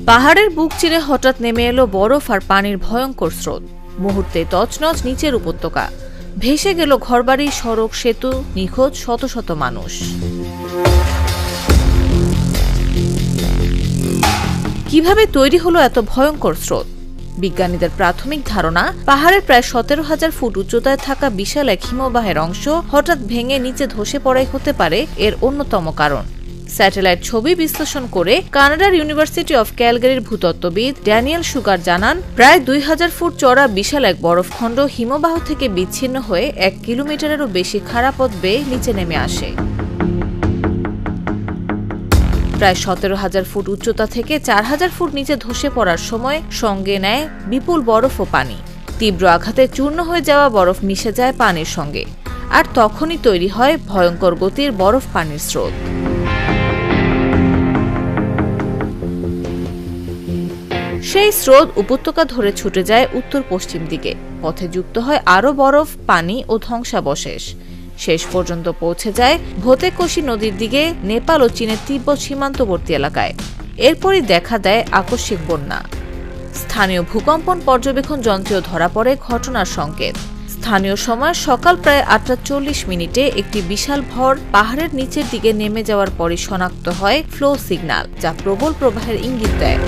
পাহাড়ের বুক চিরে হঠাৎ নেমে এলো বরফ আর পানির ভয়ঙ্কর স্রোত। মুহূর্তে তছনছ নিচের উপত্যকা, ভেসে গেল ঘরবাড়ি, সড়ক, সেতু, নিখোঁজ শত শত মানুষ। কিভাবে তৈরি হলো এত ভয়ঙ্কর স্রোত? বিজ্ঞানীদের প্রাথমিক ধারণা, পাহাড়ের প্রায় 17,000 ফুট উচ্চতায় থাকা বিশাল এক হিমবাহের অংশ হঠাৎ ভেঙে নিচে ধসে পড়াই হতে পারে এর অন্যতম কারণ। স্যাটেলাইট ছবি বিশ্লেষণ করে কানাডার ইউনিভার্সিটি অফ ক্যালগারির ভূতত্ত্ববিদ ড্যানিয়েল সুগার জানান, প্রায় 2000 ফুট চওড়া বিশাল এক বরফখণ্ড হিমবাহ থেকে বিচ্ছিন্ন হয়ে 1 কিলোমিটারেরও বেশি খাড়া পথ বেয়ে নিচে নেমে আসে। প্রায় 17,000 ফুট উচ্চতা থেকে 4,000 ফুট নিচে ধসে পড়ার সময় সঙ্গে নেয় বিপুল বরফ ও পানি। তীব্র আঘাতে চূর্ণ হয়ে যাওয়া বরফ মিশে যায় পানির সঙ্গে, আর তখনই তৈরি হয় ভয়ঙ্কর গতির বরফ পানির স্রোত। সেই স্রোত উপত্যকা ধরে ছুটে যায় উত্তর পশ্চিম দিকে। পথে যুক্ত হয় আরও বরফ, পানি ও ধ্বংসাবশেষ। শেষ পর্যন্ত পৌঁছে যায় ভোতেকোশি নদীর দিকে, নেপাল ও চীনের তিব্বত সীমান্তবর্তী এলাকায়। এরপরই দেখা দেয় আকস্মিক বন্যা। স্থানীয় ভূকম্পন পর্যবেক্ষণ যন্ত্রেও ধরা পড়ে ঘটনার সংকেত। স্থানীয় সময় সকাল প্রায় 8:40 মিনিটে একটি বিশাল ভর পাহাড়ের নিচের দিকে নেমে যাওয়ার পরই শনাক্ত হয় ফ্লো সিগন্যাল, যা প্রবল প্রবাহের ইঙ্গিত দেয়।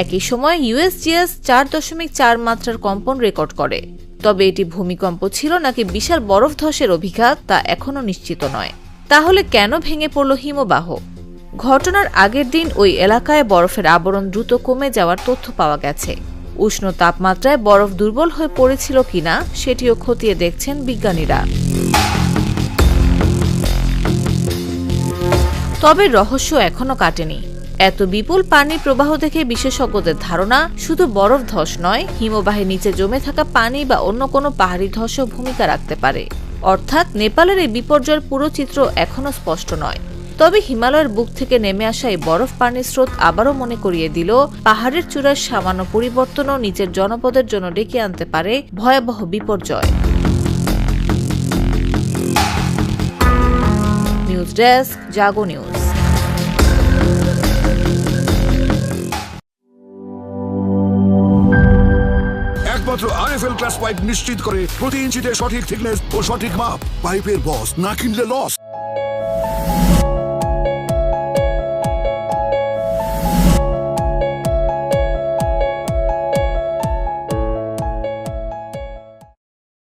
একই সময় ইউএসজিএস 4.4 মাত্রার কম্পন রেকর্ড করে। তবে এটি ভূমিকম্প ছিল নাকি বিশাল বরফ ধসের অভিঘাত তা এখনও নিশ্চিত নয়। তাহলে কেন ভেঙে পড়ল হিমবাহ? ঘটনার আগের দিন ওই এলাকায় বরফের আবরণ দ্রুত কমে যাওয়ার তথ্য পাওয়া গেছে। উষ্ণ তাপমাত্রায় বরফ দুর্বল হয়ে পড়েছিল কিনা সেটিও খতিয়ে দেখছেন বিজ্ঞানীরা। তবে রহস্য এখনো কাটেনি। এত বিপুল পানির প্রবাহ দেখে বিশেষজ্ঞদের ধারণা, শুধু বরফ ধস নয়, হিমবাহের নিচে জমে থাকা পানি বা অন্য কোনো পাহাড়ি ধসও ভূমিকা রাখতে পারে। অর্থাৎ নেপালের এই বিপর্যয়ের পুরো চিত্র এখনও স্পষ্ট নয়। তবে হিমালয়ের বুক থেকে নেমে আসা এই বরফ পানির স্রোত আবারও মনে করিয়ে দিল, পাহাড়ের চূড়ার সামান্য পরিবর্তনও নিচের জনপদের জন্য ডেকে আনতে পারে ভয়াবহ বিপর্যয়। নিউজ ডেস্ক, জাগো নিউজ। একমাত্র আরএফএল ক্লাস পাইপ নিশ্চিত করে প্রতি ইঞ্চিতে সঠিক থিকনেস ও সঠিক মাপ। পাইপের বস না কিনলে লস।